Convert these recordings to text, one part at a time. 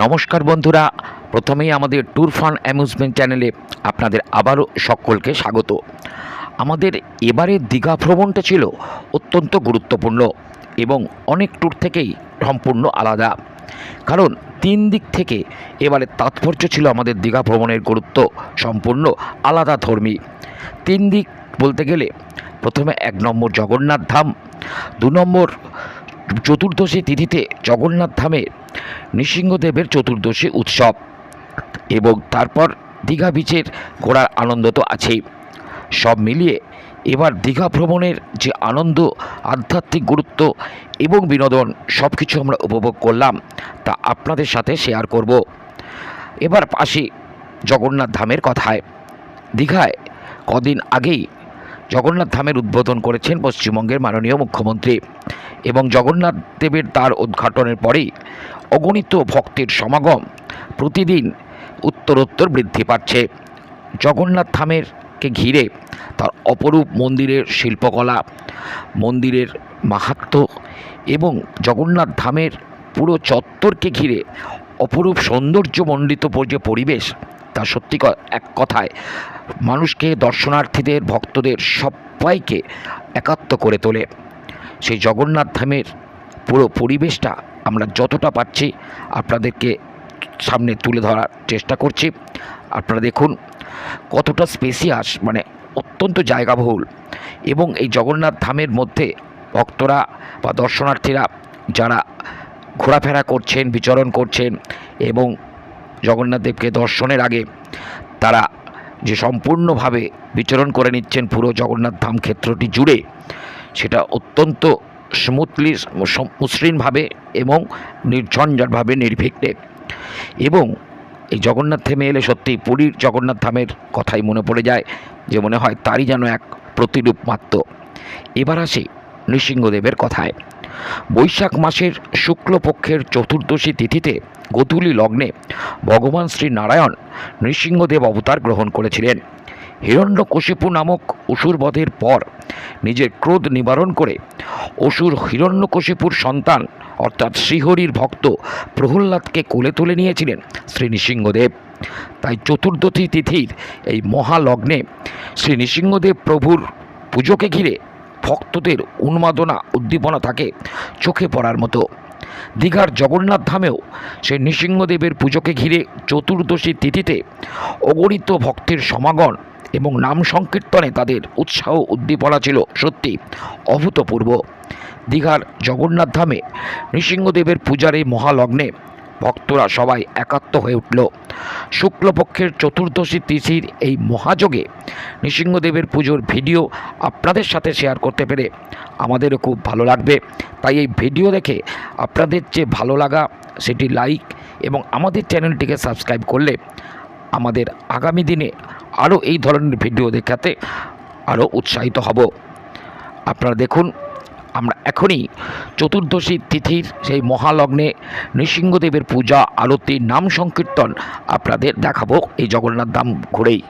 নমস্কার বন্ধুরা, প্রথমেই আমাদের ট্যুর ফান অ্যামিউজমেন্ট চ্যানেলে আপনাদের আবারও সকলকে স্বাগত। আমাদের এবারের দীঘা ভ্রমণটা ছিল অত্যন্ত গুরুত্বপূর্ণ এবং অনেক ট্যুর থেকেই সম্পূর্ণ আলাদা, কারণ তিন দিক থেকে এবারে তাৎপর্য ছিল আমাদের দীঘা ভ্রমণের গুরুত্ব সম্পূর্ণ আলাদা ধর্মী। তিন দিক বলতে গেলে প্রথমে 1 নম্বর জগন্নাথ ধাম, 2 নম্বর চতুর্দশী তিথিতে জগন্নাথ ধামে নৃসিংহদেবের চতুর্দশী উৎসব, এবং তারপর দীঘা বিচের ঘোরার আনন্দ তো আছেই। সব মিলিয়ে এবার দীঘা ভ্রমণের যে আনন্দ, আধ্যাত্মিক গুরুত্ব এবং বিনোদন সব কিছু আমরা উপভোগ করলাম, তা আপনাদের সাথে শেয়ার করব। এবার আসি জগন্নাথ ধামের কথায়। দীঘায় কদিন আগেই জগন্নাথ ধামের উদ্বোধন করেছেন পশ্চিমবঙ্গের মাননীয় মুখ্যমন্ত্রী, এবং জগন্নাথ দেবের দ্বার উদ্ঘাটনের পরেই অগণিত ভক্তের সমাগম প্রতিদিন উত্তরোত্তর বৃদ্ধি পাচ্ছে। জগন্নাথ ধামেরকে ঘিরে তার অপরূপ মন্দিরের শিল্পকলা, মন্দিরের মাহাত্ম্য এবং জগন্নাথ ধামের পুরো চত্বরকে ঘিরে অপরূপ সৌন্দর্যমণ্ডিত যে পরিবেশ, তা সত্যি এক কথায় মানুষকে, দর্শনার্থীদের, ভক্তদের সবাইকে একাত্ম করে তোলে। সেই জগন্নাথ ধামের পুরো পরিবেশটা আমরা যতটা পাচ্ছি আপনাদেরকে সামনে তুলে ধরার চেষ্টা করছি। আপনারা দেখুন কতটা স্পেসিয়াস, মানে অত্যন্ত জায়গাবহুল, এবং এই জগন্নাথ ধামের মধ্যে ভক্তরা বা দর্শনার্থীরা যারা ঘোরাফেরা করছেন, বিচরণ করছেন, এবং জগন্নাথ দেবকে দর্শনের আগে তারা যে সম্পূর্ণভাবে বিচরণ করে নিচ্ছেন পুরো জগন্নাথ ধাম ক্ষেত্রটি জুড়ে, সেটা অত্যন্ত স্মুথলি, মসৃণভাবে এবং নির্ঝঞ্ঝাটভাবে, নির্বিঘ্নে। এবং এই জগন্নাথ ধামে এলে সত্যি পুরীর জগন্নাথ ধামের কথাই মনে পড়ে যায়, যে মনে হয় তারই যেন এক প্রতিরূপ মাত্র। এবার আসি নৃসিংহদেবের কথায়। বৈশাখ মাসের শুক্লপক্ষের চতুর্দশী তিথিতে গোধূলি লগ্নে ভগবান শ্রী নারায়ণ নৃসিংহদেব অবতার গ্রহণ করেছিলেন। হিরণ্যকশিপু নামক অসুর বধের পর নিজের ক্রোধ নিবারণ করে অসুর হিরণ্যকশিপুর সন্তান অর্থাৎ শ্রীহরির ভক্ত প্রহ্লাদকে কোলে তুলে নিয়েছিলেন শ্রী নৃসিংহদেব। তাই চতুর্দশী তিথির এই মহালগ্নে শ্রী নৃসিংহদেব প্রভুর পুজোকে ঘিরে ভক্তদের উন্মাদনা, উদ্দীপনা থাকে চোখে পড়ার মতো। দীঘার জগন্নাথ ধামেও সেই নৃসিংহদেবের পুজোকে ঘিরে চতুর্দশী তিথিতে অগণিত ভক্তের সমাগম এবং নাম সংকীর্তনে তাদের উৎসাহ, উদ্দীপনা ছিল সত্যি অভূতপূর্ব। দীঘার জগন্নাথ ধামে নৃসিংহদেবের পূজার এই মহালগ্নে ভক্তরা সবাই একাত্ম হয়ে উঠল। শুক্লপক্ষের চতুর্দশী তিথির এই মহাযোগে নৃসিংহদেবের পুজোর ভিডিও আপনাদের সাথে শেয়ার করতে পেরে আমাদেরও খুব ভালো লাগবে। তাই এই ভিডিও দেখে আপনাদের যে ভালো লাগা, সেটি লাইক এবং আমাদের চ্যানেলটিকে সাবস্ক্রাইব করলে আমাদের আগামী দিনে আরও এই ধরনের ভিডিও দেখাতে আরও উৎসাহিত হব। আপনারা দেখুন, আমরা এখনই চতুর্দশী তিথির সেই মহালগ্নে নৃসিংহদেবের পূজা, আরতি, নাম সংকীর্তন আপনাদের দেখাবো এই জগন্নাথ ধাম ঘুরেই।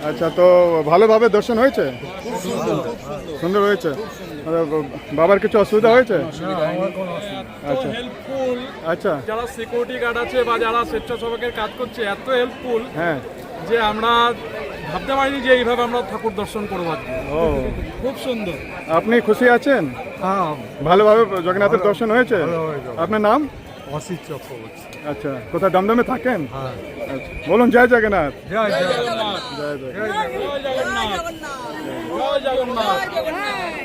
আচ্ছা, তো ভালোভাবে দর্শন হয়েছে? সুন্দর হয়েছে। বাবার কিছু অসুবিধা হয়েছে? আচ্ছা হেল্পফুল। আচ্ছা, যারা সিকিউরিটি গার্ড আছে বা যারা স্বেচ্ছাসেবকের কাজ করছে এত হেল্পফুল হ্যাঁ, যে আমরা ভাবতে পারিনি যে এইভাবে আমরা ঠাকুর দর্শন করবো আজকে। ও খুব সুন্দর। আপনি খুশি আছেন? হ্যাঁ, ভালোভাবে জগন্নাথের দর্শন হয়েছে? আপনার নাম? অসিত চক্রবর্তী। আচ্ছা, কোথায় দমদমে থাকেন? হ্যাঁ, আচ্ছা, বলুন জয় জগন্নাথ। জয় জয়। জগন্নাথ। জয় জগন্নাথ। জয় জগন্নাথ। জয় জগন্নাথ।